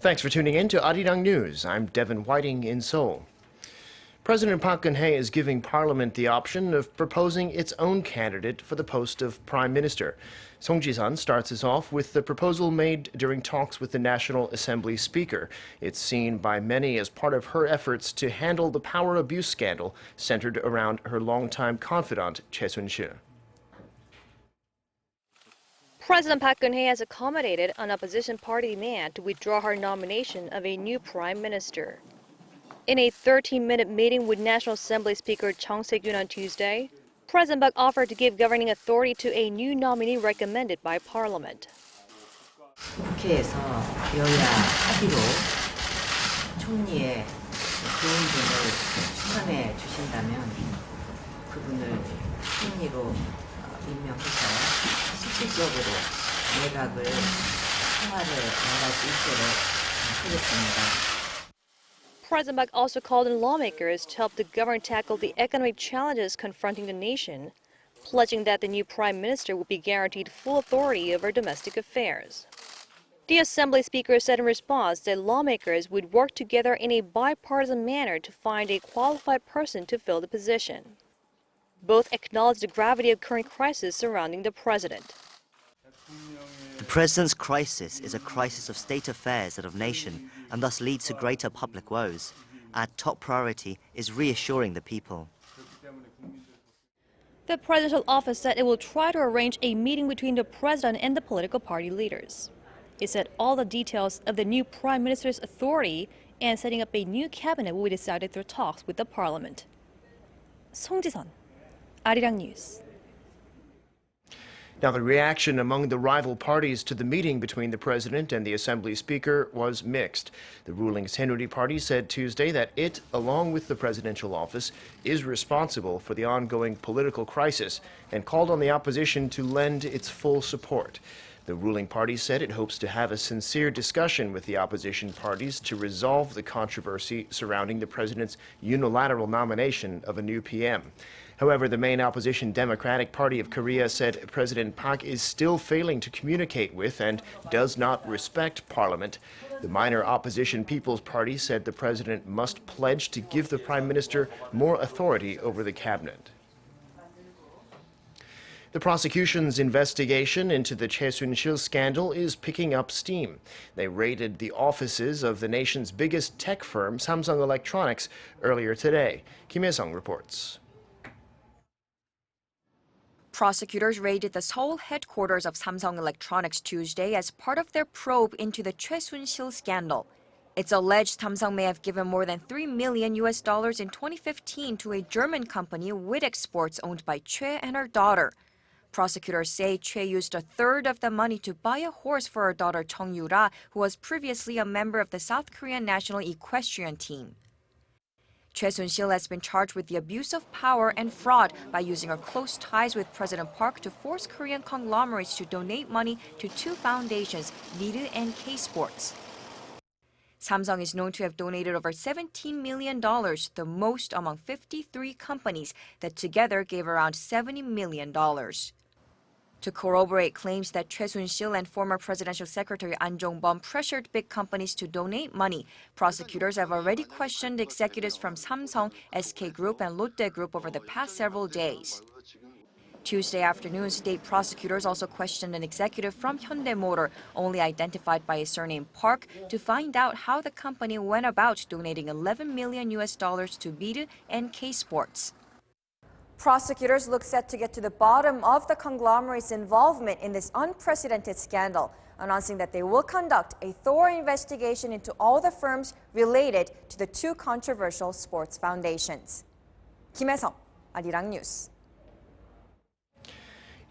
Thanks for tuning in to Arirang News. I'm Devin Whiting in Seoul. President Park Geun-hye is giving Parliament the option of proposing its own candidate for the post of Prime Minister. Song Ji-sun starts us off with the proposal made during talks with the National Assembly Speaker. It's seen by many as part of her efforts to handle the power abuse scandal centered around her longtime confidant, Choi Soon-sil. President Park Geun-hye has accommodated an opposition party demand to withdraw her nomination of a new prime minister. In a 13-minute meeting with National Assembly Speaker Chung Se-kyun on Tuesday, President Park offered to give governing authority to a new nominee recommended by Parliament. 국회에서 여야 합의로 총리의 좋은 분을 추천해 주신다면 그분을 총리로 임명해서 실질적으로 내각을 통화를 나갈 수 있도록 하겠습니다. President Park also called on lawmakers to help the government tackle the economic challenges confronting the nation, pledging that the new prime minister will be guaranteed full authority over domestic affairs. The Assembly Speaker said in response that lawmakers would work together in a bipartisan manner to find a qualified person to fill the position. Both acknowledged the gravity of current crisis surrounding the president. The president's crisis is a crisis of state affairs and of nation, and thus leads to greater public woes. Our top priority is reassuring the people. The presidential office said it will try to arrange a meeting between the president and the political party leaders. It said all the details of the new prime minister's authority and setting up a new cabinet will be decided through talks with the parliament. Song Ji-sun, Arirang News. Now, the reaction among the rival parties to the meeting between the president and the Assembly Speaker was mixed. The ruling Saenuri Party said Tuesday that it, along with the presidential office, is responsible for the ongoing political crisis and called on the opposition to lend its full support. The ruling party said it hopes to have a sincere discussion with the opposition parties to resolve the controversy surrounding the president's unilateral nomination of a new PM. However, the main opposition Democratic Party of Korea said President Park is still failing to communicate with and does not respect Parliament. The minor opposition People's Party said the president must pledge to give the prime minister more authority over the cabinet. The prosecution's investigation into the Choi Soon-sil scandal is picking up steam. They raided the offices of the nation's biggest tech firm, Samsung Electronics, earlier today. Kim Hye-sung reports. Prosecutors raided the Seoul headquarters of Samsung Electronics Tuesday as part of their probe into the Choi Soon-sil scandal. It's alleged Samsung may have given more than $3 million in 2015 to a German company, Wit Exports, owned by Choi and her daughter. Prosecutors say Choi used a third of the money to buy a horse for her daughter Chung Yu-ra, who was previously a member of the South Korean national equestrian team. Choi Soon-sil has been charged with the abuse of power and fraud by using her close ties with President Park to force Korean conglomerates to donate money to two foundations, Midu and K-Sports. Samsung is known to have donated over $17 million, the most among 53 companies that together gave around $70 million. To corroborate claims that Choi Soon-sil and former presidential secretary An Jong-bum pressured big companies to donate money, prosecutors have already questioned executives from Samsung, SK Group, and Lotte Group over the past several days. Tuesday afternoon, state prosecutors also questioned an executive from Hyundai Motor, only identified by his surname Park, to find out how the company went about donating $11 million to Midu and K-Sports. Prosecutors look set to get to the bottom of the conglomerate's involvement in this unprecedented scandal, announcing that they will conduct a thorough investigation into all the firms related to the two controversial sports foundations. Kim Hye-sung, Arirang News.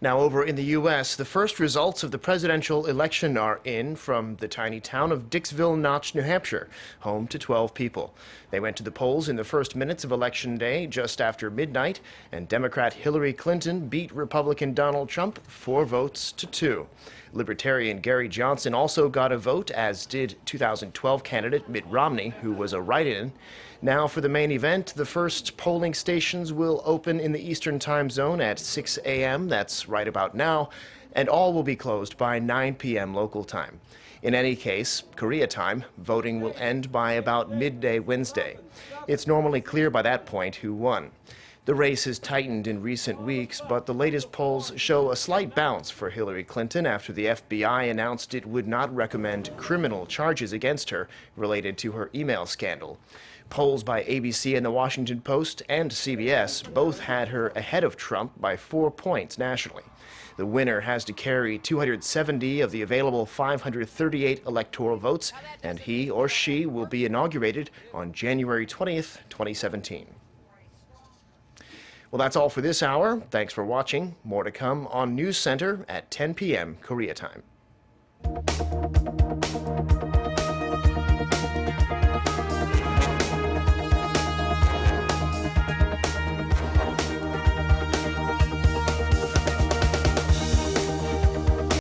Now over in the U.S., the first results of the presidential election are in from the tiny town of Dixville Notch, New Hampshire, home to 12 people. They went to the polls in the first minutes of Election Day just after midnight, and Democrat Hillary Clinton beat Republican Donald Trump 4 votes to 2. Libertarian Gary Johnson also got a vote, as did 2012 candidate Mitt Romney, who was a write-in. Now for the main event, the first polling stations will open in the Eastern Time Zone at 6 a.m. That's right about now, and all will be closed by 9 p.m. local time. In any case, Korea time, voting will end by about midday Wednesday. It's normally clear by that point who won. The race has tightened in recent weeks, but the latest polls show a slight bounce for Hillary Clinton after the FBI announced it would not recommend criminal charges against her related to her email scandal. Polls by ABC and The Washington Post and CBS both had her ahead of Trump by 4 points nationally. The winner has to carry 270 of the available 538 electoral votes, and he or she will be inaugurated on January 20th, 2017. Well, that's all for this hour. Thanks for watching. More to come on News Center at 10 p.m. Korea time.